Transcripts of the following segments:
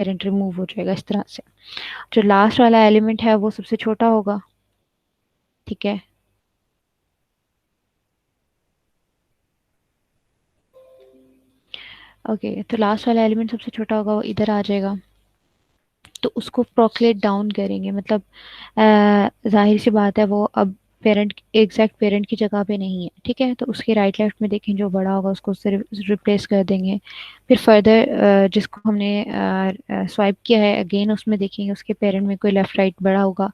Parent remove हो जाएगा इस तरह से। जो लास्ट वाला एलिमेंट है वो सबसे छोटा होगा, ठीक है। ओके, तो लास्ट वाला एलिमेंट सबसे छोटा होगा, वो इधर आ जाएगा। तो उसको प्रोक्लेट डाउन करेंगे, मतलब जाहिर सी बात है वो अब पेरेंट, एग्जैक्ट पेरेंट की जगह पे नहीं है, ठीक है। तो उसके राइट लेफ्ट में देखें जो बड़ा होगा उसको उससे रिप्लेस कर देंगे। फिर फर्दर जिसको हमने स्वाइप किया है अगेन उसमें देखेंगे उसके पेरेंट में कोई लेफ्ट राइट बड़ा होगा,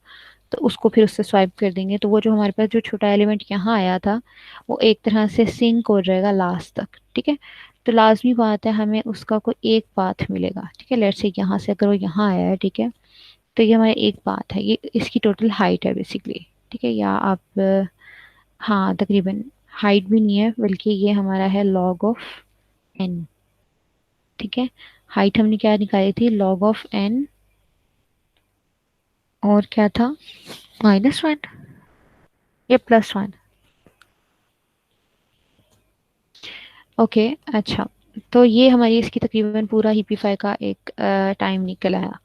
तो उसको फिर उससे स्वाइप कर देंगे। तो वो जो हमारे पास जो छोटा एलिमेंट यहाँ आया था वो एक तरह से सिंक हो जाएगा लास्ट तक, ठीक है। तो लाजमी बात है हमें उसका कोई एक पाथ मिलेगा, ठीक है। लेट्स से यहाँ से अगर वो यहाँ आया है, ठीक है, तो ये हमारा एक पाथ है, ये इसकी टोटल हाइट है बेसिकली, ठीक है। या आप हाँ तकरीबन हाइट भी नहीं है बल्कि ये हमारा है लॉग ऑफ एन, ठीक है। हाइट हमने क्या निकाली थी, लॉग ऑफ एन, और क्या था, -1 या +1। ओके, अच्छा। तो ये हमारी इसकी तकरीबन पूरा हीपीफाई का एक टाइम निकल आया।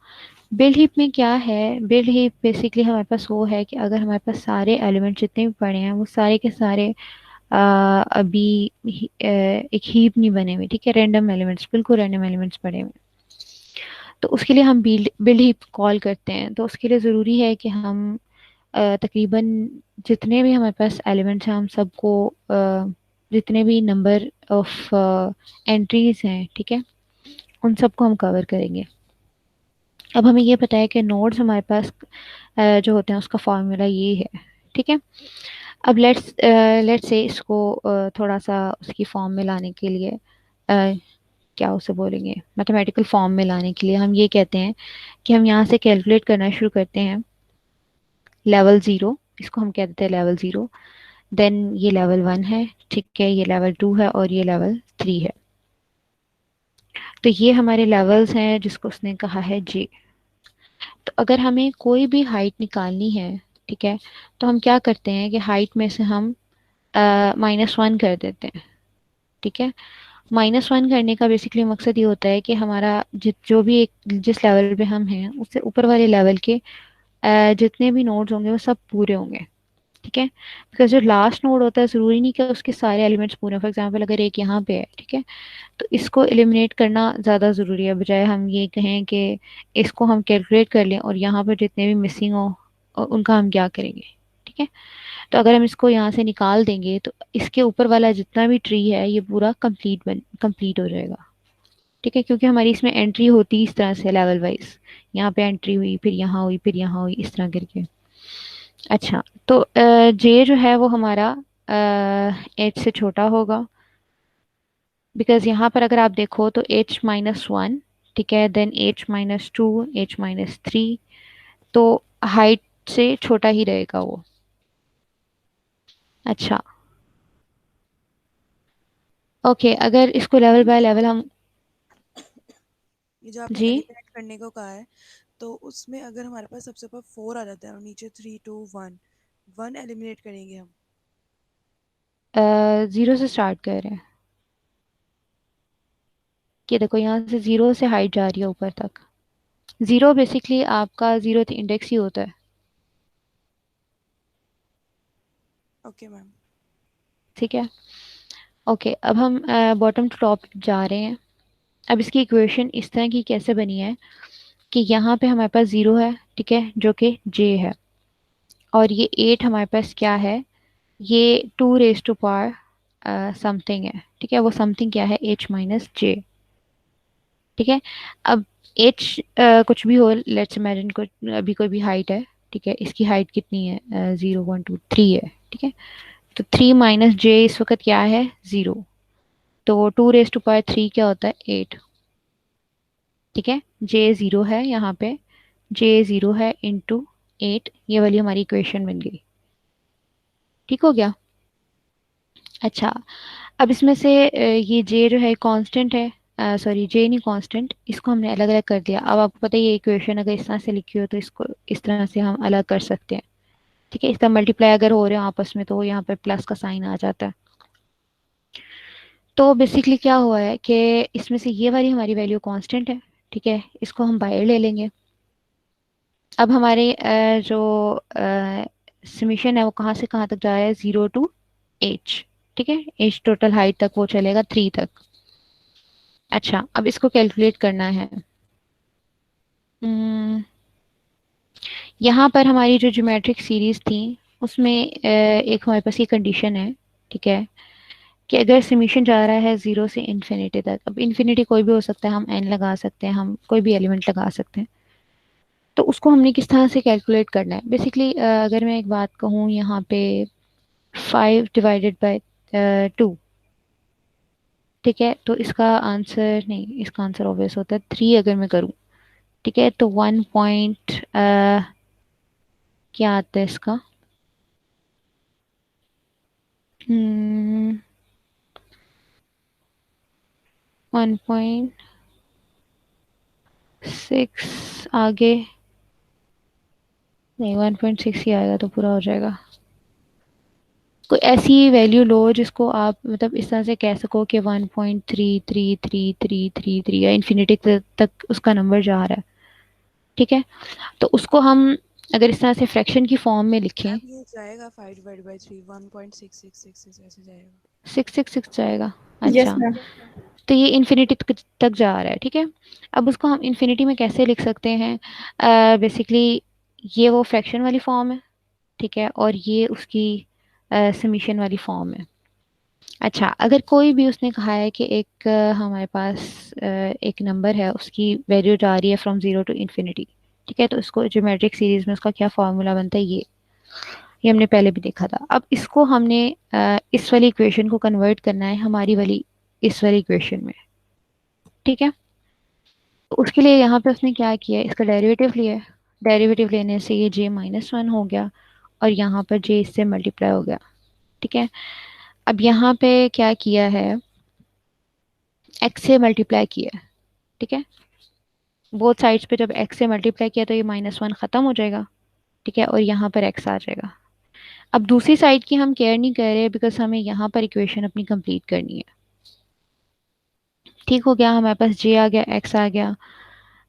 बिल्ड हीप में क्या है, बिल्ड हीप बेसिकली हमारे पास वो है कि अगर हमारे पास सारे एलिमेंट जितने भी पड़े हैं वो सारे के सारे अभी एक हीप नहीं बने हुए, ठीक है। रैंडम एलिमेंट्स, बिल्कुल रैंडम एलिमेंट्स पड़े हुए, तो उसके लिए हम बिल्ड बिल्ड हीप कॉल करते हैं। तो उसके लिए ज़रूरी है कि हम तकरीबन जितने भी हमारे पास एलिमेंट्स हैं हम सबको जितने भी नंबर ऑफ एंट्रीज हैं, ठीक है, उन सबको हम कवर करेंगे। अब हमें ये पता है कि नोड्स हमारे पास जो होते हैं उसका फॉर्मूला ये है, ठीक है। अब लेट्स से इसको थोड़ा सा उसकी फॉर्म में लाने के लिए क्या उसे बोलेंगे, मैथमेटिकल फॉर्म में लाने के लिए हम ये कहते हैं कि हम यहाँ से कैलकुलेट करना शुरू करते हैं लेवल ज़ीरो, इसको हम कह देते हैं लेवल ज़ीरो। देन ये लेवल 1 है, ठीक है, ये लेवल 2 है और ये लेवल 3 है। तो ये हमारे लेवल्स हैं जिसको उसने कहा है जे। तो अगर हमें कोई भी हाइट निकालनी है, ठीक है, तो हम क्या करते हैं कि हाइट में से हम -1 कर देते हैं, ठीक है। -1 करने का बेसिकली मकसद ये होता है कि हमारा जो भी एक जिस लेवल पे हम हैं उससे ऊपर वाले लेवल के जितने भी नोड्स होंगे वो सब पूरे होंगे, ठीक है। बिकॉज जो लास्ट नोड होता है ज़रूरी नहीं कि उसके सारे एलिमेंट्स पूरे, फॉर एग्जांपल अगर एक यहाँ पे है, ठीक है, तो इसको एलिमिनेट करना ज़्यादा ज़रूरी है, बजाय हम ये कहें कि इसको हम कैलकुलेट कर लें और यहाँ पर जितने भी मिसिंग हो उनका हम क्या करेंगे, ठीक है। तो अगर हम इसको यहाँ से निकाल देंगे तो इसके ऊपर वाला जितना भी ट्री है ये पूरा कंप्लीट हो जाएगा, ठीक है, क्योंकि हमारी इसमें एंट्री होती इस तरह से लेवल वाइज, यहाँ पे एंट्री हुई फिर यहाँ हुई फिर यहाँ हुई इस तरह करके। अच्छा, तो जे जो है वो हमारा एच से छोटा होगा, बिकॉज यहाँ पर अगर आप देखो तो h-1, ठीक है, देन h-2, h-3, तो हाइट से छोटा ही रहेगा वो। अच्छा, ओके, अगर इसको लेवल बाय लेवल हम, ये जो आपने जी एलिमिनेट करने को कहा है, तो उसमें अगर हमारे पास सबसे ऊपर 4 आ जाता है और नीचे 3 2 1, 1 एलिमिनेट करेंगे हम। जीरो से स्टार्ट कर रहे हैं, कि देखो यहाँ से जीरो से हाइट जा रही है ऊपर तक। जीरो बेसिकली आपका जीरो इंडेक्स ही होता है, ओके मैम। ठीक है। ओके, अब हम बॉटम टू टॉप जा रहे हैं। अब इसकी इक्वेशन इस तरह की कैसे बनी है कि यहाँ पे हमारे पास जीरो है, ठीक है, जो कि जे है, और ये 8 हमारे पास क्या है, ये 2 रेज टू पावर समथिंग है, ठीक है। वो समथिंग क्या है, h-j, ठीक है। अब h कुछ भी हो, लेट्स इमेजिन कुछ अभी कोई भी हाइट है, ठीक है, इसकी हाइट कितनी है, 0 1 2 3 है, ठीक है। तो 3 - j इस वक्त क्या है, 0। तो 2 रेज टू पावर 3 क्या होता है, 8, ठीक है। j 0 है यहाँ पे, j 0 है इंटू 8, ये वाली हमारी इक्वेशन बन गई, ठीक हो गया। अच्छा, अब इसमें से ये जे जो है कांस्टेंट है, सॉरी जे नहीं कांस्टेंट, इसको हमने अलग अलग कर दिया। अब आपको पता है ये इक्वेशन अगर इस तरह से लिखी हो तो इसको इस तरह से हम अलग कर सकते हैं, ठीक है। इस तरह मल्टीप्लाई अगर हो रहे हो आपस में तो यहाँ पे प्लस का साइन आ जाता है। तो बेसिकली क्या हुआ है कि इसमें से ये वाली हमारी वैल्यू कांस्टेंट है, ठीक है, इसको हम बाहर ले लेंगे। अब हमारे जो समीशन है वो कहाँ से कहाँ तक जा रहा है, 0 to h। ठीक है, एच टोटल हाइट तक वो चलेगा 3 तक। अच्छा, अब इसको कैलकुलेट करना है। हम्म, यहाँ पर हमारी जो ज्योमेट्रिक सीरीज थी उसमें एक हमारे पास ये कंडीशन है, ठीक है, कि अगर समीशन जा रहा है 0 से इन्फिनिटी तक, अब इन्फिनिटी कोई भी हो सकता है, हम n लगा सकते हैं, हम कोई भी एलिमेंट लगा सकते हैं, तो उसको हमने किस तरह से कैलकुलेट करना है बेसिकली। अगर मैं एक बात कहूँ यहाँ पे 5 डिवाइडेड बाय 2, ठीक है, तो इसका आंसर नहीं, इसका आंसर ऑब्वियस होता है 3 अगर मैं करूँ। ठीक है, तो 1 पॉइंट क्या आता है इसका, 1.6 आगे, नहीं 1.6 ही आएगा तो पूरा हो जाएगा। कोई ऐसी वैल्यू लो जिसको आप मतलब इस तरह से कह सको कि 1.333333 या इन्फिनिटी तक उसका नंबर जा रहा है। ठीक है, तो उसको हम अगर इस तरह से फ्रैक्शन की फॉर्म में लिखें, मैम ये जाएगा 5/3, 1.6666 ऐसे जाएगा। 666 जाएगा। यस अच्छा, मैम। तो ये इन्फिनिटी तक जा रहा है। ठीक है, अब उसको हम इन्फिनिटी में कैसे लिख सकते हैं, बेसिकली ये वो फ्रैक्शन वाली फॉर्म है, ठीक है, और ये उसकी समीशन वाली फॉर्म है। अच्छा, अगर कोई भी उसने कहा है कि एक हमारे पास एक नंबर है, उसकी वैल्यू जा रही है फ्रॉम 0 to इन्फिनिटी, ठीक है, तो इसको ज्योमेट्रिक सीरीज में उसका क्या फार्मूला बनता है, ये हमने पहले भी देखा था। अब इसको हमने इस वाली इक्वेशन को कन्वर्ट करना है हमारी वाली इस वाली इक्वेशन में। ठीक है, तो उसके लिए यहाँ पे उसने क्या किया है, इसका डेरिवेटिव लिया है। डेरिवेटिव लेने से ये j-1 हो गया, और यहाँ पर j इससे मल्टीप्लाई हो गया। ठीक है, अब यहाँ पे क्या किया है, x से मल्टीप्लाई किया है। ठीक है, बोथ साइड्स पे जब x से मल्टीप्लाई किया तो ये -1 खत्म हो जाएगा। ठीक है, और यहाँ पर x आ जाएगा। अब दूसरी साइड की हम केयर नहीं कर रहे बिकॉज हमें यहाँ पर इक्वेशन अपनी कंप्लीट करनी है। ठीक हो गया, हमारे पास j आ गया, x आ गया।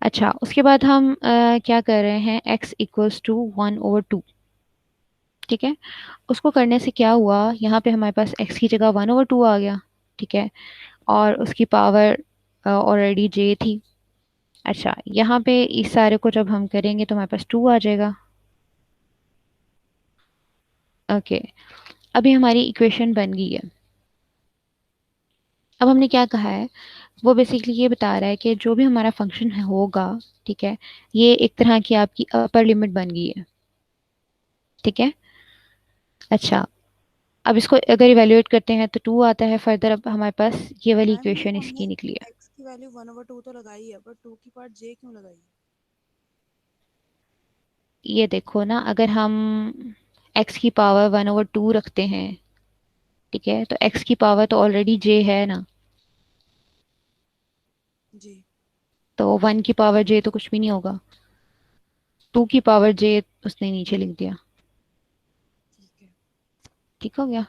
अच्छा, उसके बाद हम क्या कर रहे हैं, x = 1/2। ठीक है, उसको करने से क्या हुआ, यहाँ पे हमारे पास x की जगह 1/2 आ गया। ठीक है, और उसकी पावर ऑलरेडी j थी। अच्छा, यहाँ पे इस सारे को जब हम करेंगे तो हमारे पास 2 आ जाएगा। ओके, अभी हमारी इक्वेशन बन गई है। अब हमने क्या कहा है, वो बेसिकली ये बता रहा है कि जो भी हमारा फंक्शन होगा, ठीक है, ये एक तरह की आपकी अपर लिमिट बन गई है। ठीक है, अच्छा, अब इसको अगर इवेल्युएट करते हैं तो 2 आता है फर्दर। अब हमारे पास ये वाली मैम ये इक्वेशन हमने इसकी निकली है। x की वैल्यू 1/2 तो लगाई है, पर 2 की पार्ट j क्यों लगाई है? ये देखो ना, अगर हम x की पावर 1/2 रखते हैं, ठीक है, तो x की पावर तो ऑलरेडी j है ना, जी। तो 1 की पावर j तो कुछ भी नहीं होगा, 2 की पावर j उसने नीचे लिख दिया। ठीक है। ठीक हो गया।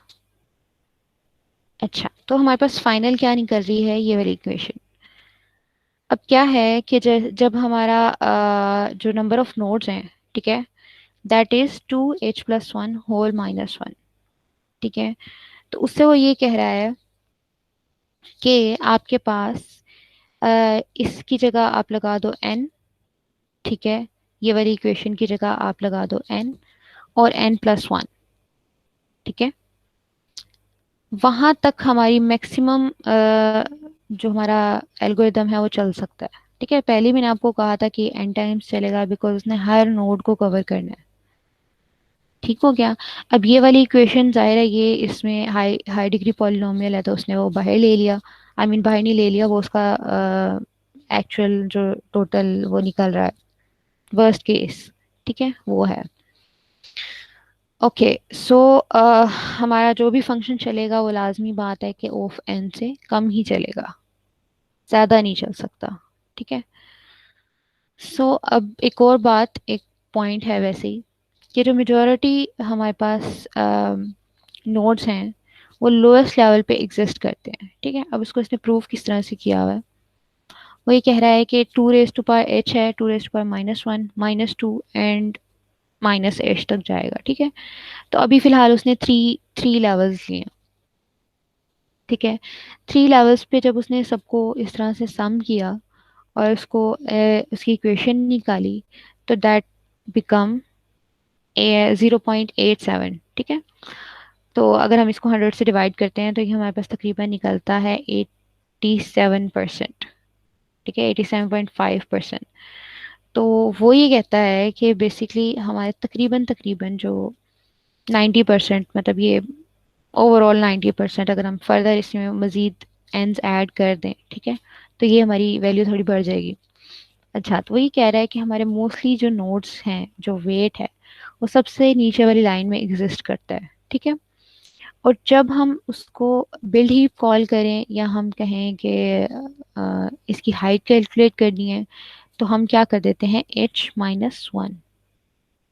अच्छा, तो हमारे पास फाइनल क्या निकल रही है, ये वाली इक्वेशन। अब क्या है कि जब हमारा जो नंबर ऑफ नोड्स हैं, ठीक है, दैट इज 2h+1 होल -1। ठीक है, तो उससे वो ये कह रहा है कि आपके पास इसकी जगह आप लगा दो n। ठीक है, ये वाली इक्वेशन की जगह आप लगा दो n और n+1। ठीक है, वहां तक हमारी मैक्सिमम जो हमारा एल्गोरिदम है वो चल सकता है। ठीक है, पहले मैंने आपको कहा था कि n टाइम्स चलेगा बिकॉज उसने हर नोड को कवर करना है। ठीक हो गया। अब ये वाली इक्वेशन जाहिर है ये इसमें हाई हाई डिग्री पॉलिनोमियल है, तो उसने वो बाहर ले लिया। आई मीन बाहर नहीं ले लिया, वो उसका एक्चुअल जो टोटल वो निकल रहा है, वर्स्ट केस, ठीक है, वो है। ओके, सो हमारा जो भी फंक्शन चलेगा वो लाजमी बात है कि ऑफ एन से कम ही चलेगा, ज़्यादा नहीं चल सकता। ठीक है, सो अब एक और बात, एक पॉइंट है वैसे ही, कि जो मेजॉरिटी हमारे पास नोड्स हैं वो लोएस्ट लेवल पे एग्जिस्ट करते हैं। ठीक है, अब इसको इसने प्रूव किस तरह से किया हुआ है, वो ये कह रहा है कि 2 रेज टू पावर h है, 2 raise to power -1, -2 and -h तक जाएगा। ठीक है, तो अभी फिलहाल उसने थ्री थ्री लेवल्स लिए। ठीक है, 3 लेवल्स पे जब उसने सबको इस तरह से सम किया और उसको उसकी इक्वेशन निकाली, तो दैट बिकम 0.87। ठीक है, तो अगर हम इसको 100 से डिवाइड करते हैं तो ये हमारे पास तकरीबन निकलता है 87%। ठीक है, 87.5%। तो वो ये कहता है कि बेसिकली हमारे तकरीबन तकरीबन जो 90%, मतलब ये ओवरऑल 90%, अगर हम फर्दर इसमें मज़ीद एंड्स ऐड कर दें, ठीक है, तो ये हमारी वैल्यू थोड़ी बढ़ जाएगी। अच्छा, तो वही कह रहा है कि हमारे मोस्टली जो नोड्स हैं, जो वेट है, वो सबसे नीचे वाली लाइन में एग्जिस्ट करता है। ठीक है, और जब हम उसको बिल्ड हीप कॉल करें या हम कहें कि इसकी हाइट कैलकुलेट करनी है, तो हम क्या कर देते हैं, h-1।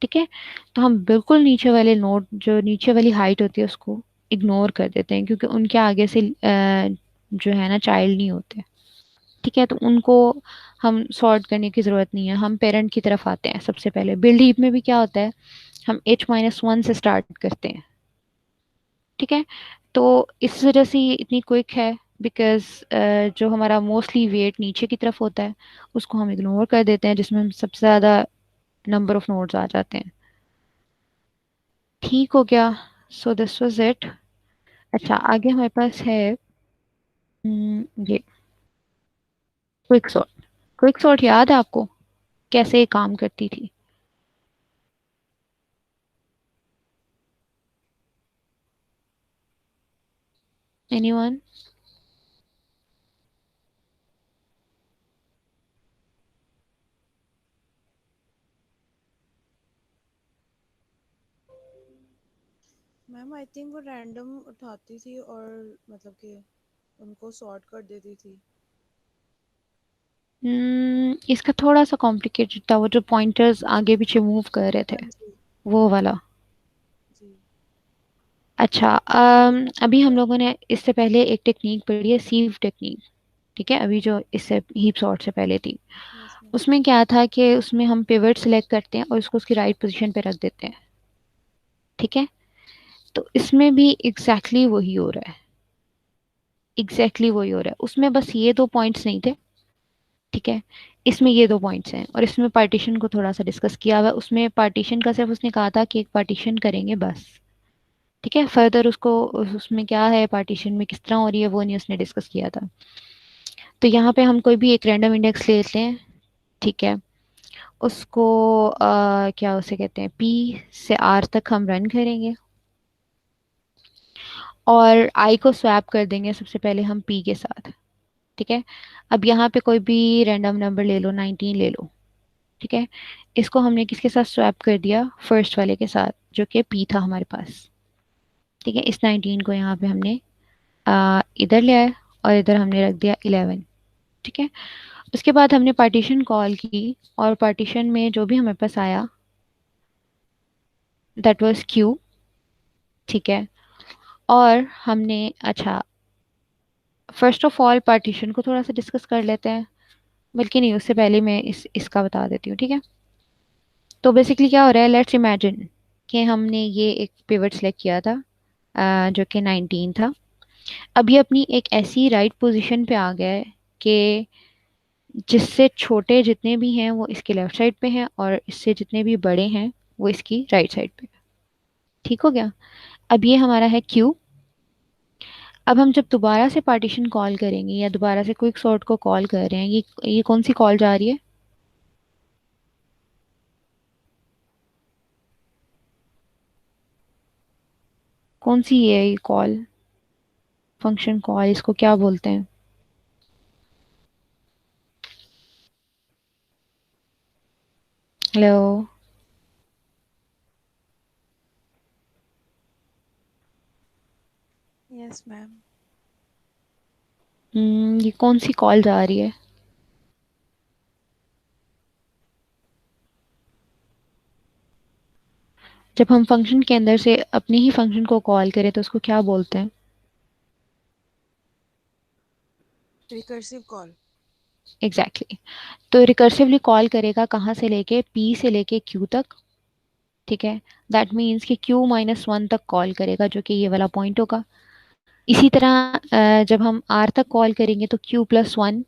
ठीक है, तो हम बिल्कुल नीचे वाले नोड, जो नीचे वाली हाइट होती है, उसको इग्नोर कर देते हैं, क्योंकि उनके आगे से जो है ना चाइल्ड नहीं होते। ठीक है, तो उनको हम सॉर्ट करने की ज़रूरत नहीं है, हम पेरेंट की तरफ आते हैं सबसे पहले। बिल्ड हीप में भी क्या होता है, हम h-1 से स्टार्ट करते हैं। ठीक है, तो इस वजह से ये इतनी क्विक है, बिकॉज जो हमारा मोस्टली वेट नीचे की तरफ होता है, उसको हम इग्नोर कर देते हैं, जिसमें हम सबसे ज़्यादा नंबर ऑफ नोड्स आ जाते हैं। ठीक हो गया, सो दिस वाज इट। अच्छा, आगे हमारे पास है ये क्विक सॉर्ट। क्विक सॉर्ट याद है आपको कैसे ये काम करती थी? एनीवन? मैम आई थिंक वो रैंडम उठाती थी और मतलब कि उनको सॉर्ट कर देती थी। इसका थोड़ा सा कॉम्प्लिकेटेड था, वो जो पॉइंटर्स आगे पीछे मूव कर रहे थे, हाँ जी। वो वाला। जी। अच्छा, अभी हम लोगों ने इससे पहले एक टेक्निक पढ़ी है, सीव टेक्निक। ठीक है, अभी जो इससे हीप सॉर्ट से पहले थी, यस मैम। उसमें क्या था कि उसमें हम पिवट सेलेक्ट करते हैं और उसको उसकी राइट पोजीशन पे रख देते हैं। ठीक है, तो इसमें भी एग्जैक्टली वही हो रहा है, एग्जैक्टली वही हो रहा है। उसमें बस ये दो पॉइंट्स नहीं थे। ठीक है, इसमें ये दो पॉइंट्स हैं, और इसमें पार्टीशन को थोड़ा सा डिस्कस किया हुआ है। उसमें पार्टीशन का सिर्फ उसने कहा था कि एक पार्टीशन करेंगे बस। ठीक है, फर्दर उसको उसमें क्या है, पार्टीशन में किस तरह हो रही है, वो नहीं उसने डिस्कस किया था। तो यहाँ पे हम कोई भी एक रैंडम इंडेक्स ले लेते हैं। ठीक है, उसको क्या उसे कहते हैं, पी से आर तक हम रन करेंगे, और आई को स्वैप कर देंगे सबसे पहले हम पी के साथ। ठीक है, अब यहाँ पे कोई भी रैंडम नंबर ले लो, 19 ले लो। ठीक है, इसको हमने किसके साथ स्वैप कर दिया, फर्स्ट वाले के साथ, जो कि पी था हमारे पास। ठीक है, इस 19 को यहाँ पे हमने इधर ले आए, और इधर हमने रख दिया 11। ठीक है, उसके बाद हमने पार्टीशन कॉल की, और पार्टीशन में जो भी हमारे पास आया, दैट वाज क्यू। ठीक है, और हमने, अच्छा, फर्स्ट ऑफ ऑल पार्टीशन को थोड़ा सा डिस्कस कर लेते हैं, बल्कि नहीं, उससे पहले मैं इसका बता देती हूँ। ठीक है, तो बेसिकली क्या हो रहा है, लेट्स इमेजिन कि हमने ये एक पिवट सेलेक्ट किया था, जो कि 19 था। अब ये अपनी एक ऐसी राइट पोजीशन पे आ गया है कि जिससे छोटे जितने भी हैं वो इसके लेफ्ट साइड पे हैं, और इससे जितने भी बड़े हैं वो इसकी राइट साइड पे। ठीक हो गया, अब ये हमारा है क्यू। अब हम जब दोबारा से पार्टीशन कॉल करेंगे, या दोबारा से क्विक सॉर्ट को कॉल कर रहे हैं, ये कौन सी कॉल जा रही है, कौन सी है ये कॉल, फंक्शन कॉल, इसको क्या बोलते हैं? हेलो? Yes ma'am. ये कौन सी कॉल जा रही है? जब हम फंक्शन के अंदर से अपने ही फंक्शन को कॉल करें तो उसको क्या बोलते हैं? Recursive call. Exactly exactly. तो रिकर्सिवली कॉल करेगा कहाँ से लेके, पी से लेके क्यू तक। ठीक है, दैट मीन्स कि क्यू माइनस वन तक कॉल करेगा, जो कि ये वाला पॉइंट होगा। इसी तरह जब हम आर तक कॉल करेंगे तो क्यू प्लस वन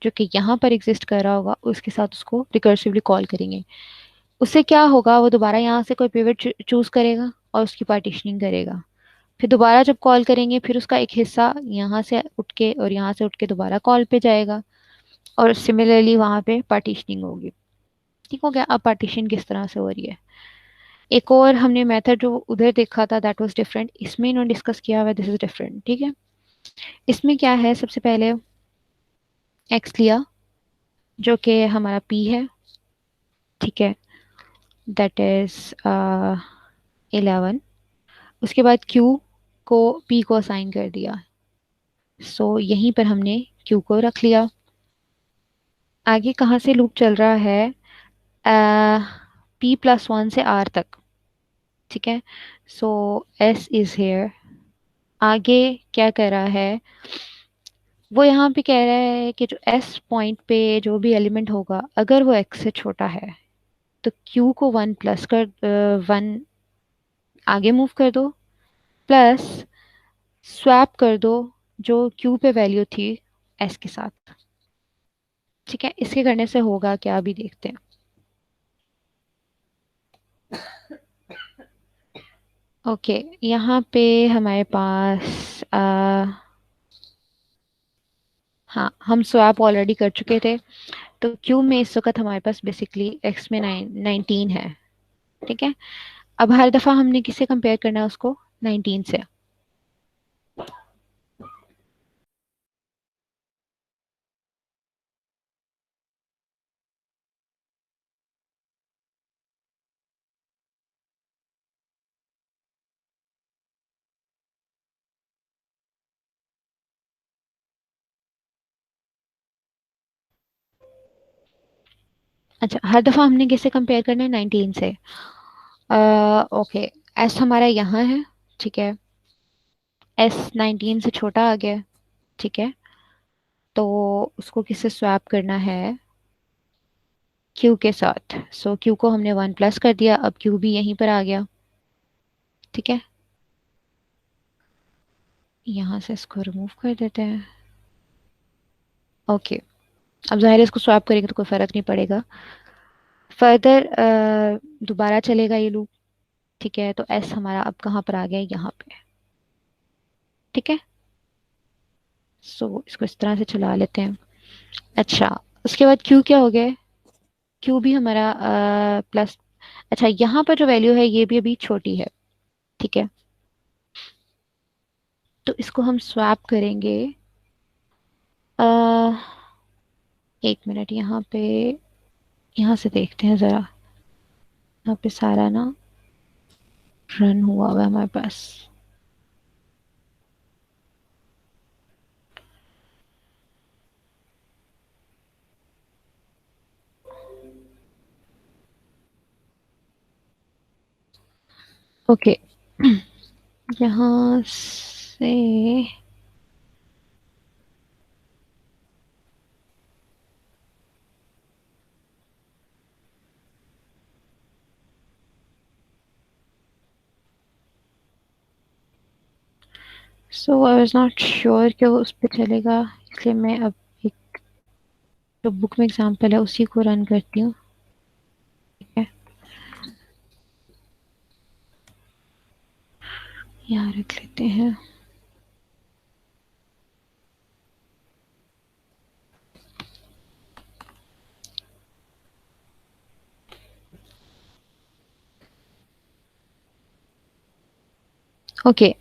जो कि यहाँ पर एग्जिस्ट कर रहा होगा उसके साथ उसको रिकर्सिवली कॉल करेंगे। उससे क्या होगा, वो दोबारा यहाँ से कोई पिवट चूज करेगा और उसकी पार्टीशनिंग करेगा। फिर दोबारा जब कॉल करेंगे फिर उसका एक हिस्सा यहाँ से उठ के और यहाँ से उठ के दोबारा कॉल पे जाएगा, और सिमिलरली वहाँ पे पार्टीशनिंग होगी। ठीक हो गया। अब पार्टीशन किस तरह से हो रही है, एक और हमने मेथड जो उधर देखा था दैट वाज डिफरेंट, इसमें इन्होंने डिस्कस किया हुआ दिस इज डिफरेंट। ठीक है, इसमें क्या है, सबसे पहले एक्स लिया जो कि हमारा पी है। ठीक है, दैट इज 11। उसके बाद क्यू को पी को असाइन कर दिया, सो यहीं पर हमने क्यू को रख लिया। आगे कहाँ से लूप चल रहा है, पी प्लस वन से आर तक। ठीक है, सो एस इज हेयर। आगे क्या कर रहा है, वो यहाँ पे कह रहा है कि जो एस पॉइंट पे जो भी एलिमेंट होगा अगर वो एक्स से छोटा है तो क्यू को वन प्लस कर, वन आगे मूव कर दो, प्लस स्वैप कर दो जो क्यू पे वैल्यू थी एस के साथ। ठीक है, इसके करने से होगा क्या अभी देखते हैं। ओके, यहाँ पे हमारे पास हाँ, हम स्वैप ऑलरेडी कर चुके थे। तो क्यू में इस वक्त हमारे पास बेसिकली एक्स में 19 है। ठीक है, अब हर दफ़ा हमने किससे कंपेयर करना है उसको, 19 से। अच्छा, हर दफ़ा हमने किससे कंपेयर करना है, 19 से। ओके, एस हमारा यहाँ है। ठीक है, एस 19 से छोटा आ गया। ठीक है, तो उसको किससे स्वैप करना है, क्यू के साथ। सो क्यू को हमने वन प्लस कर दिया, अब क्यू भी यहीं पर आ गया। ठीक है, यहाँ से इसको रिमूव कर देते हैं। ओके, अब जाहिर है इसको स्वैप करेंगे तो कोई फर्क नहीं पड़ेगा। फर्दर दोबारा चलेगा ये लूप। ठीक है, तो एस हमारा अब कहाँ पर आ गया, यहाँ पे। ठीक है, सो इसको इस तरह से चला लेते हैं। अच्छा, उसके बाद क्यू क्या हो गया, क्यू भी हमारा प्लस। अच्छा, यहाँ पर जो वैल्यू है ये भी अभी छोटी है। ठीक है, तो इसको हम स्वैप करेंगे। अ, एक मिनट, यहाँ पे, यहाँ से देखते हैं ज़रा। यहाँ पे सारा ना रन हुआ हुआ है हमारे पास। ओके, यहाँ से सो आई वॉज नॉट श्योर कि वो उस पर चलेगा, इसलिए मैं अब एक जो बुक में एग्जांपल है उसी को रन करती हूँ। ठीक है, यहाँ रख लेते हैं। ओके,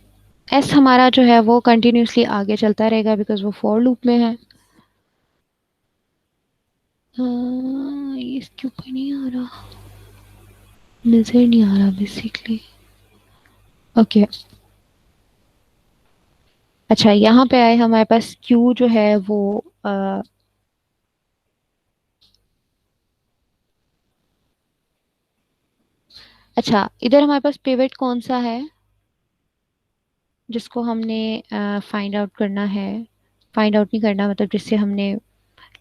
एस हमारा जो है वो कंटिन्यूसली आगे चलता रहेगा बिकॉज वो फॉर लूप में है। ये इसके ऊपर नहीं आ रहा, नजर नहीं आ रहा बेसिकली। ओके, अच्छा, यहाँ पे आए हमारे पास क्यू जो है वो अच्छा, इधर हमारे पास पिवट कौन सा है जिसको हमने फाइंड आउट करना है, फाइंड आउट नहीं करना मतलब जिससे हमने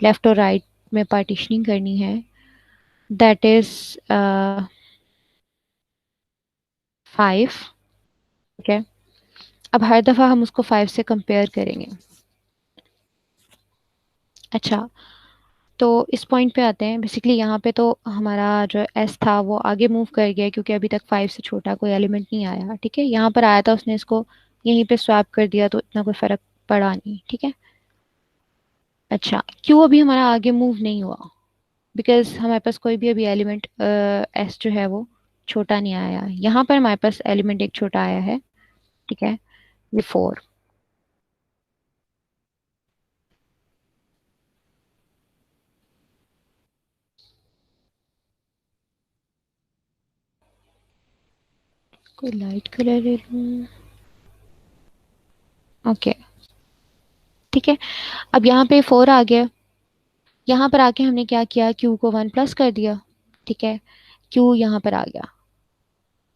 लेफ्ट और राइट में पार्टीशनिंग करनी है, दैट इज 5। ठीक है, अब हर दफ़ा हम उसको 5 से कंपेयर करेंगे। अच्छा, तो इस पॉइंट पे आते हैं। बेसिकली यहाँ पे तो हमारा जो एस था वो आगे मूव कर गया, क्योंकि अभी तक 5 से छोटा कोई एलिमेंट नहीं आया। ठीक है, यहाँ पर आया था, उसने इसको यहीं पे स्वैप कर दिया, तो इतना कोई फर्क पड़ा नहीं। ठीक है। अच्छा, क्यों अभी हमारा आगे मूव नहीं हुआ? बिकॉज हमारे पास कोई भी अभी एलिमेंट एस जो है वो छोटा नहीं आया। यहाँ पर हमारे पास एलिमेंट एक छोटा आया है। ठीक है, ये 4। कोई लाइट कलर ले लूं? ओके, ठीक है। अब यहाँ पे 4 आ गया। यहाँ पर आके हमने क्या किया, क्यू को 1 प्लस कर दिया। ठीक है, क्यू यहाँ पर आ गया।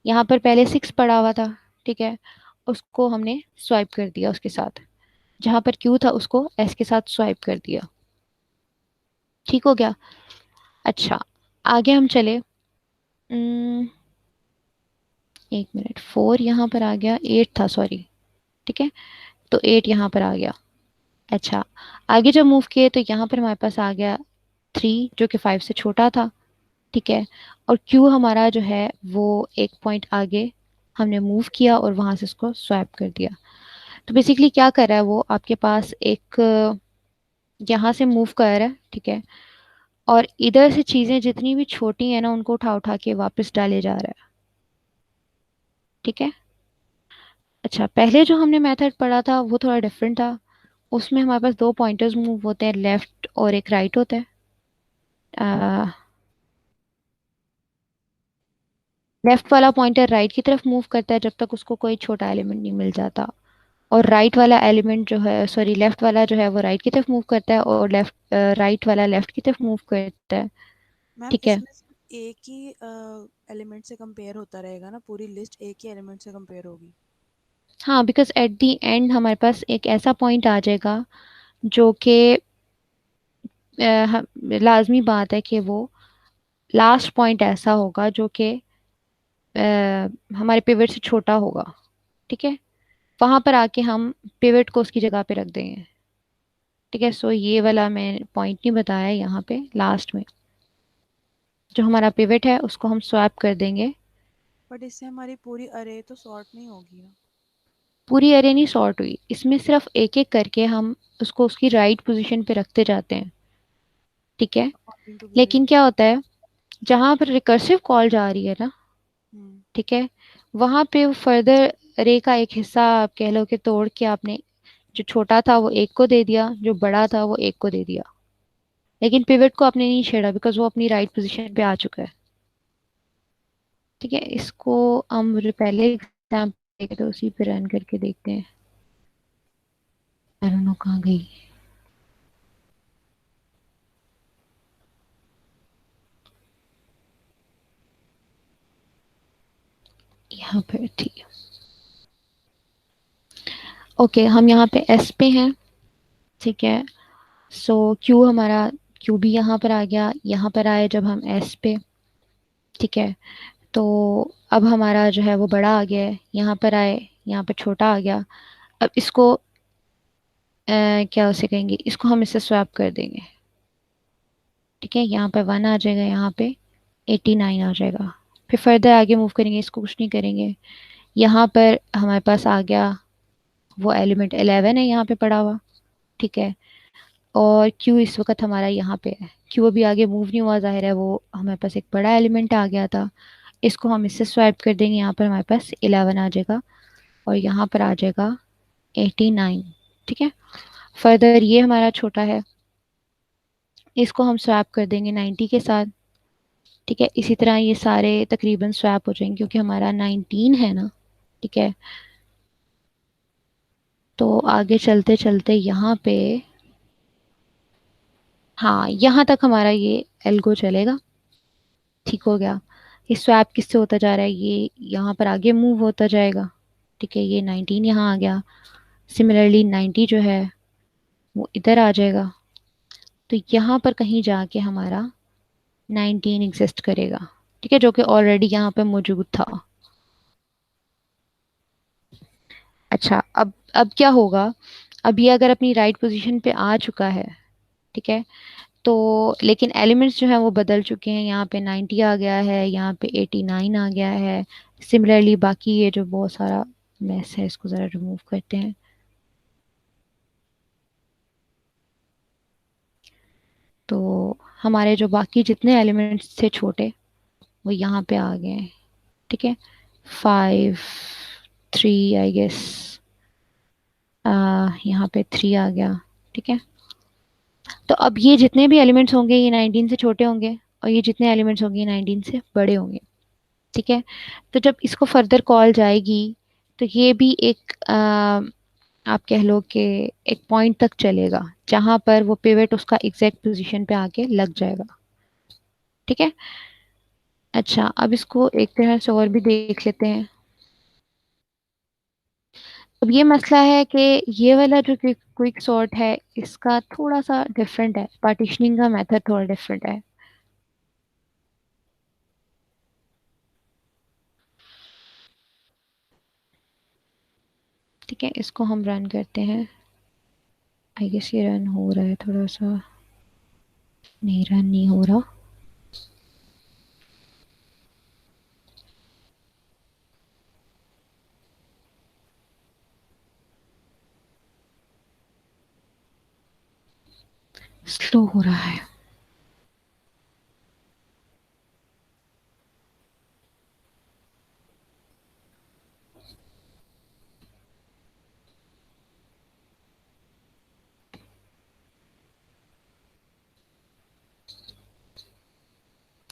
यहाँ पर पहले 6 पड़ा हुआ था। ठीक है, उसको हमने स्वाइप कर दिया उसके साथ। जहाँ पर क्यू था उसको एस के साथ स्वाइप कर दिया। ठीक हो गया। अच्छा, आगे हम चले। 1 मिनट, 4 यहाँ पर आ गया, 8 था सॉरी। ठीक है, तो 8 यहाँ पर आ गया। अच्छा, आगे जब मूव किए तो यहाँ पर हमारे पास आ गया 3, जो कि 5 से छोटा था। ठीक है, और क्यू हमारा जो है वो एक पॉइंट आगे हमने मूव किया और वहां से उसको स्वैप कर दिया। तो बेसिकली क्या कर रहा है वो, आपके पास एक यहाँ से मूव कर रहा है। ठीक है, और इधर से चीजें जितनी भी छोटी है ना उनको उठा उठा के वापस डाले जा रहा है। ठीक है। अच्छा, पहले जो हमने मेथड पढ़ा था वो थोड़ा डिफरेंट था। उसमें हमारे पास दो पॉइंटर्स मूव होते हैं, लेफ्ट और एक राइट होता है। लेफ्ट वाला पॉइंटर राइट की तरफ मूव करता है जब तक उसको कोई छोटा एलिमेंट नहीं मिल जाता, और राइट वाला एलिमेंट जो है, सॉरी, लेफ्ट वाला जो है वो राइट की तरफ मूव करता है, और राइट वाला लेफ्ट की तरफ मूव करता है। मैम ठीक है। इसमें सिर्फ एक ही एलिमेंट से कंपेयर होता रहेगा ना, पूरी लिस्ट एक ही एलिमेंट से कंपेयर होगी? हाँ, बिकॉज एट द एंड हमारे पास एक ऐसा पॉइंट आ जाएगा जो कि लाजमी बात है कि वो लास्ट पॉइंट ऐसा होगा जो कि हमारे पिवट से छोटा होगा। ठीक है, वहां पर आके हम पिवट को उसकी जगह पे रख देंगे। ठीक है, सो ये वाला मैं पॉइंट नहीं बताया यहाँ पे लास्ट में। जो हमारा पिवट है उसको हम स्वैप कर देंगे। बट इससे हमारी पूरी अरे तो सॉर्ट नहीं होगी ना। पूरी अरे नहीं सॉर्ट हुई, इसमें सिर्फ एक एक करके हम उसको उसकी राइट पोजीशन पे रखते जाते हैं। ठीक है, अकॉर्डिंग टू लेकिन पिवट। क्या होता है, जहां पर रिकर्सिव कॉल जा रही है ना, हम्म। ठीक है, वहां पे फर्दर अरे का एक हिस्सा आप कह लो कि तोड़ के आपने जो छोटा था वो एक को दे दिया, जो बड़ा था वो एक को दे दिया, लेकिन पिवट को आपने नहीं छेड़ा बिकॉज वो अपनी राइट पोजीशन पे आ चुका है। ठीक है, इसको हम पहले एग्जाम्पल तो उसी पे रन करके देखते हैं। आई डोंट नो कहाँ गई। यहाँ पर थी। ओके, हम यहाँ पे एस पे हैं। ठीक है, सो क्यू हमारा, क्यू भी यहाँ पर आ गया, यहाँ पर आए जब हम एस पे। ठीक है, तो अब हमारा जो है वो बड़ा आ गया है, यहाँ पर आए, यहाँ पर छोटा आ गया। अब इसको क्या उसे कहेंगे, इसको हम इससे स्वैप कर देंगे। ठीक है, यहाँ पे 1 आ जाएगा, यहाँ पे 89 आ जाएगा। फिर फर्दर आगे मूव करेंगे, इसको कुछ नहीं करेंगे। यहाँ पर हमारे पास आ गया वो एलिमेंट 11 है यहाँ पे पड़ा हुआ। ठीक है, और क्यू इस वक्त हमारा यहाँ पे है। क्यू अभी आगे मूव नहीं हुआ, जाहिर है वो हमारे पास एक बड़ा एलिमेंट आ गया था। इसको हम इससे स्वाइप कर देंगे, यहाँ पर हमारे पास 11 आ जाएगा, और यहाँ पर आ जाएगा 89। ठीक है, फर्दर ये हमारा छोटा है, इसको हम स्वैप कर देंगे 90 के साथ। ठीक है, इसी तरह ये सारे तकरीबन स्वैप हो जाएंगे क्योंकि हमारा 19 है ना। ठीक है, तो आगे चलते चलते यहाँ पे, हाँ, यहाँ तक हमारा ये एल्गो चलेगा। ठीक हो गया। ये स्वैप किससे होता जा रहा है, ये यहाँ पर आगे मूव होता जाएगा। ठीक है, ये 19 यहाँ आ गया। सिमिलरली 90 जो है वो इधर आ जाएगा। तो यहाँ पर कहीं जाके हमारा 19 एग्जिस्ट करेगा, ठीक है, जो कि ऑलरेडी यहाँ पे मौजूद था। अच्छा, अब क्या होगा, अब ये अगर अपनी राइट पोजीशन पे आ चुका है, ठीक है, तो लेकिन एलिमेंट्स जो है वो बदल चुके हैं, यहाँ पे 90 आ गया है, यहाँ पे 89 आ गया है। सिमिलरली बाकी ये जो बहुत सारा मैस है, इसको ज़रा रिमूव करते हैं। तो हमारे जो बाकी जितने एलिमेंट्स थे छोटे, वो यहाँ पे आ गए हैं, ठीक है। 5, 3 आई गेस, यहाँ पे 3 आ गया, ठीक है। तो अब ये जितने भी एलिमेंट्स होंगे ये 19 से छोटे होंगे, और ये जितने एलिमेंट्स होंगे ये 19 से बड़े होंगे, ठीक है। तो जब इसको फर्दर कॉल जाएगी, तो ये भी एक आप कह लो कि एक पॉइंट तक चलेगा जहां पर वो पिवट उसका एग्जैक्ट पोजीशन पे आके लग जाएगा, ठीक है। अच्छा, अब इसको एक तरह से और भी देख लेते हैं। अब ये मसला है कि ये वाला जो क्विक सॉर्ट है, इसका थोड़ा सा डिफरेंट है, पार्टीशनिंग का मेथड थोड़ा डिफरेंट है। ठीक है, इसको हम रन करते हैं। आई गेस ये रन हो रहा है थोड़ा सा, नहीं रन नहीं हो रहा। स्लो हो रहा है।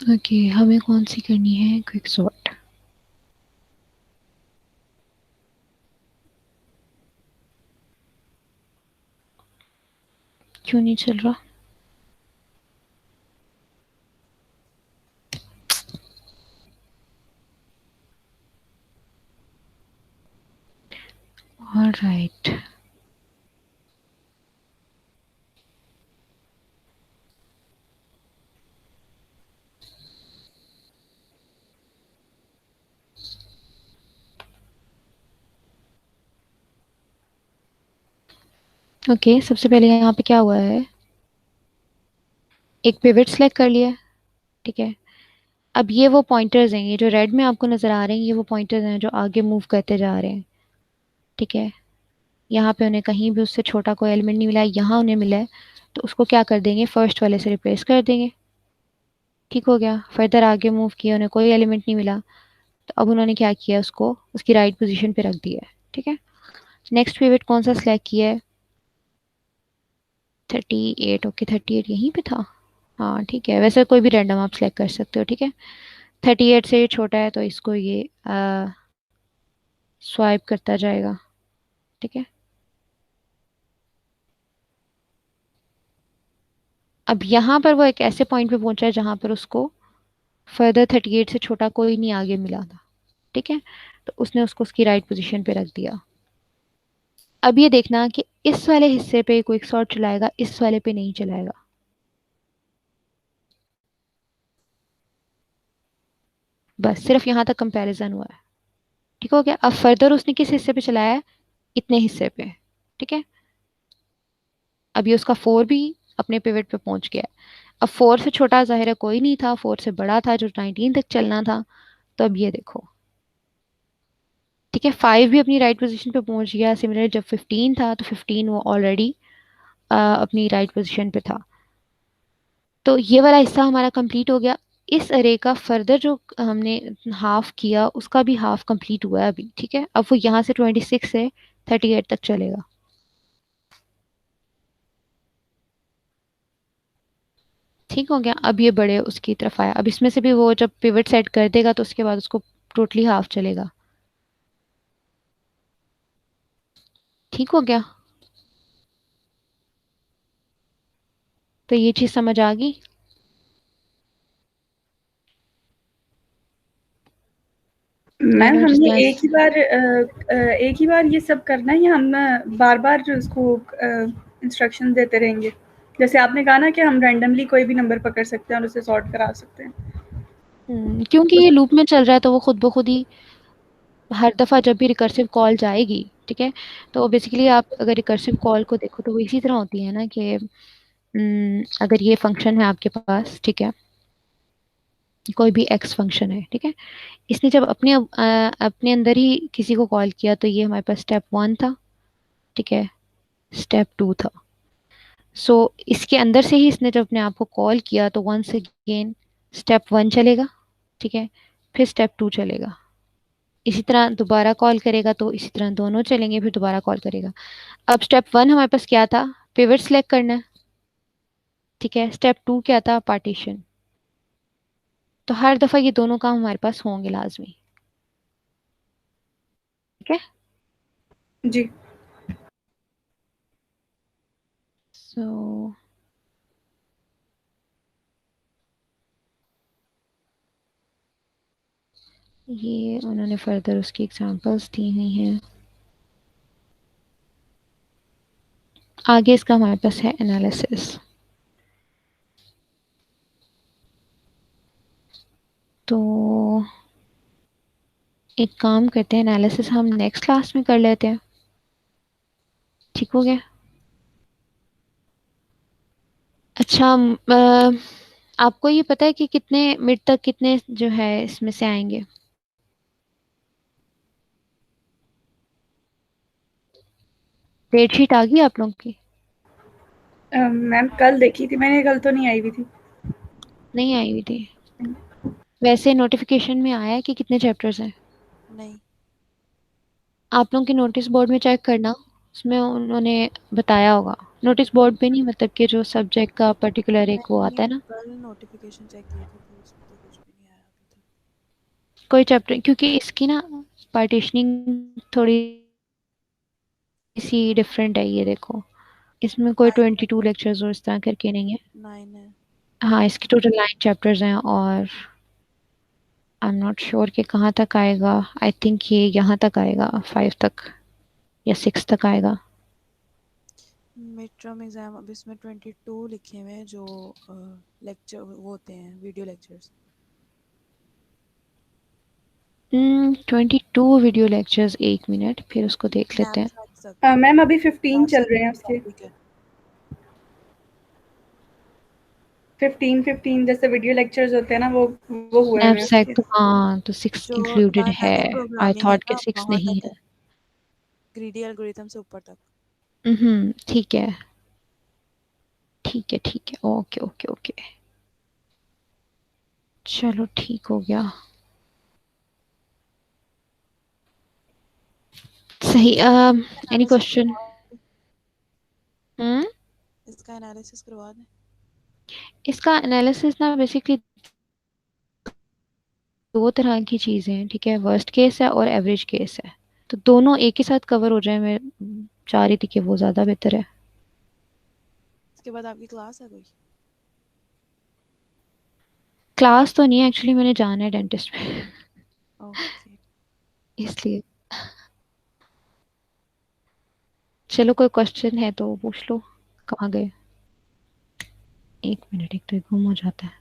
ओके, हमें कौन सी करनी है क्विक सॉर्ट। क्यों नहीं चल रहा। ऑलराइट, ओके, सबसे पहले यहाँ पे क्या हुआ है, एक पिवट सेलेक्ट कर लिया, ठीक है। अब ये वो पॉइंटर्स हैं, ये जो रेड में आपको नजर आ रहे हैं, ये वो पॉइंटर्स हैं जो आगे मूव करते जा रहे हैं, ठीक है। यहाँ पे उन्हें कहीं भी उससे छोटा कोई एलिमेंट नहीं मिला है, यहाँ उन्हें मिला है, तो उसको क्या कर देंगे, फर्स्ट वाले से रिप्लेस कर देंगे। ठीक हो गया, फर्दर आगे मूव किया, उन्हें कोई एलिमेंट नहीं मिला, तो अब उन्होंने क्या किया, उसको उसकी राइट पोजीशन पे रख दिया है, ठीक है। नेक्स्ट पिवट कौन सा सिलेक्ट किया है, 38। ओके, 38 यहीं पे था। हाँ ठीक है, वैसे कोई भी रैंडम आप सिलेक्ट कर सकते हो, ठीक है। 38 से ये छोटा है तो इसको ये स्वाइप करता जाएगा, ठीक है। अब यहाँ पर वो एक ऐसे पॉइंट पे पहुंचा है जहां पर उसको फर्दर 38 से छोटा कोई नहीं आगे मिला था, ठीक है। तो उसने उसको उसकी राइट पोजीशन पे रख दिया। अब ये देखना कि इस वाले हिस्से पे क्विक सॉर्ट चलाएगा, इस वाले पे नहीं चलाएगा। बस सिर्फ यहाँ तक कंपैरिजन हुआ है, ठीक हो गया। अब फर्दर उसने किस हिस्से पे चलाया है, इतने हिस्से पे, ठीक है। अब ये उसका 4 भी अपने पिवट पे पहुंच गया है। अब 4 से छोटा जाहिर है कोई नहीं था, 4 से बड़ा था जो 19 तक चलना था। तो अब ये देखो, ठीक है, 5 भी अपनी राइट पोजीशन पे पहुंच गया। सिमिलर जब 15 था तो 15 वो ऑलरेडी अपनी राइट पोजीशन पे था। तो ये वाला हिस्सा हमारा कंप्लीट हो गया। इस अरे का फर्दर जो हमने हाफ किया उसका भी हाफ कंप्लीट हुआ है अभी, ठीक है। अब वो यहाँ से 26 से 38 तक चलेगा। ठीक हो गया, अब ये बड़े उसकी तरफ आया। अब इसमें से भी वो जब पिवट सेट कर देगा तो उसके बाद उसको टोटली हाफ चलेगा। ठीक हो गया, तो ये चीज समझ आ गई। मैम एनीवन हमने जिसने एक ही बार ये सब करना है या हम बार बार उसको इंस्ट्रक्शन देते रहेंगे? जैसे आपने कहा ना कि हम रैंडमली कोई भी नंबर पकड़ सकते हैं और उसे सॉर्ट करा सकते हैं। क्योंकि ये लूप में चल रहा है तो वो खुद ब खुद ही हर दफा जब भी रिकर्सिव कॉल जाएगी, ठीक है, तो बेसिकली आप अगर रिकर्सिव कॉल को देखो तो वो इसी तरह होती है ना कि अगर ये फंक्शन है आपके पास, ठीक है, कोई भी एक्स फंक्शन है, ठीक है, इसने जब अपने अंदर ही किसी को कॉल किया तो ये हमारे पास स्टेप 1 था, ठीक है, स्टेप 2 था। सो इसके अंदर से ही इसने जब अपने आप को कॉल किया तो वंस अगेन स्टेप 1 चलेगा, ठीक है, फिर स्टेप 2 चलेगा, इसी तरह दोबारा कॉल करेगा तो इसी तरह दोनों चलेंगे, फिर दोबारा कॉल करेगा। अब स्टेप 1 हमारे पास क्या था, पिवट सेलेक्ट करना है, ठीक है, स्टेप 2 क्या था, पार्टीशन। तो हर दफा ये दोनों काम हमारे पास होंगे लाजमी, ठीक है। जी। सो ये उन्होंने फर्दर उसकी एग्जांपल्स दी हुई हैं। आगे इसका हमारे पास है एनालिसिस। तो एक काम करते हैं, एनालिसिस हम नेक्स्ट क्लास में कर लेते हैं, ठीक हो गया। अच्छा, आपको ये पता है कि कितने मिड तक कितने जो है इसमें से आएंगे? डेट शीट आ गई आप लोगों की? मैम कल देखी थी मैंने, कल तो नहीं आई हुई थी। नहीं आई हुई थी? वैसे नोटिफिकेशन में आया है कि कितने चैप्टर्स हैं? नहीं, आप लोगों के नोटिस बोर्ड में चेक करना, उसमें उन्होंने बताया होगा। नोटिस बोर्ड पे नहीं, मतलब कि जो सब्जेक्ट का पर्टिकुलर एक वो मैंने आता है ना, कल नोटिफिकेशन चेक किए थे तो उसमें तो कुछ भी नहीं आया अभी तक। कोई चैप्टर, क्योंकि इसकी ना पार्टीशनिंग थोड़ी सी डिफरेंट है, ये देखो, इसमें कोई 22 लेक्चर्स और इस तरह करके नहीं है। 9 है। हाँ, इसके टोटल 9 चैप्टर्स हैं और आई एम नॉट श्योर कि कहाँ तक आएगा। आई थिंक ये यहाँ तक आएगा, 5 तक या 6 तक आएगा। मिड टर्म एग्जाम अब इसमें 22 लिखे हुए हैं जो लेक्चर वो होते हैं, video lectures. 22 video lectures, 1 minute फिर उसको देख लेते हैं। स्नैपशॉट तक, मैम अभी 15 चल स्नैपशॉट रहे हैं तक उसके। टॉपिक है। 15 जैसे वीडियो लेक्चर्स होते हैं ना, वो हुए हुए हैं स्नैपसेक उसके। तो हाँ, तो 6 जो इंक्लूडेड है। डायनामिक आई प्रोग्रामिंग है थॉट के ना 6 वहाँ नहीं तक है, है। ग्रीडी एल्गोरिथम से ऊपर तक। ठीक है, ठीक है, ठीक है, ओके ओके ओके, चलो ठीक हो गया। सही। Any analysis question? करवा हम्म इसका एनालिसिस करवा दें। इसका एनालिसिस ना बेसिकली दो तरह की चीजें हैं, ठीक है, वर्स्ट केस है और एवरेज केस है, तो दोनों एक ही साथ कवर हो जाए, मैं चाह रही थी कि वो ज्यादा बेहतर है। इसके बाद आपकी क्लास है कोई? क्लास तो नहीं है एक्चुअली, मैंने जाना है डेंटिस्ट में ओके। इसलिए। चलो, कोई क्वेश्चन है तो पूछ लो। कहाँ गए? 1 मिनट, एक तो ये गुम हो जाता है।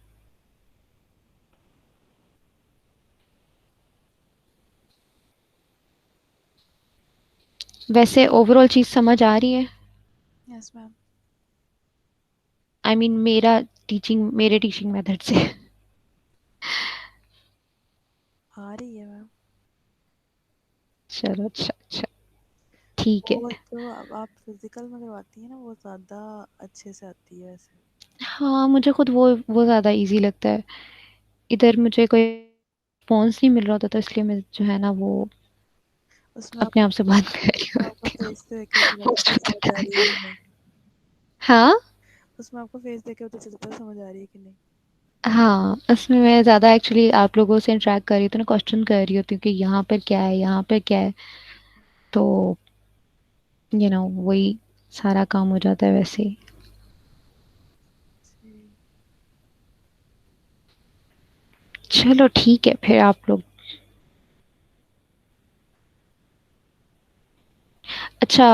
वैसे ओवरऑल चीज समझ आ रही है? Yes ma'am. आई मीन मेरे टीचिंग मेथड से आ रही है मैम। चलो, अच्छा अच्छा, ठीक है। वो जो अब आप फिजिकल में करवाती हैं ना वो ज़्यादा अच्छे से आती है वैसे। हाँ, मुझे खुद वो ज्यादा इजी लगता है। इधर मुझे कोई रिस्पॉन्स नहीं मिल रहा था, तो इसलिए मैं जो है ना वो उसमें अपने आप से बात कर रही उसमें आपको होती हूँ फेस देख के पता चलता most है of the समझ आ time। रही है कि नहीं। हाँ उसमें आपको फेस देख के पता चलता है समझ आ रही है कि नहीं। हाँ, उसमें मैं ज्यादा एक्चुअली आप लोगों से इंटरेक्ट कर रही हूँ तो ना, क्वेश्चन कर रही होती हूँ कि यहाँ पर क्या है, यहाँ पर क्या है, तो वही सारा काम हो जाता है वैसे ही। जी। चलो ठीक है, फिर आप लोग। अच्छा,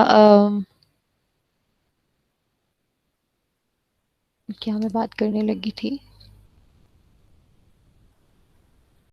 क्या मैं बात करने लगी थी?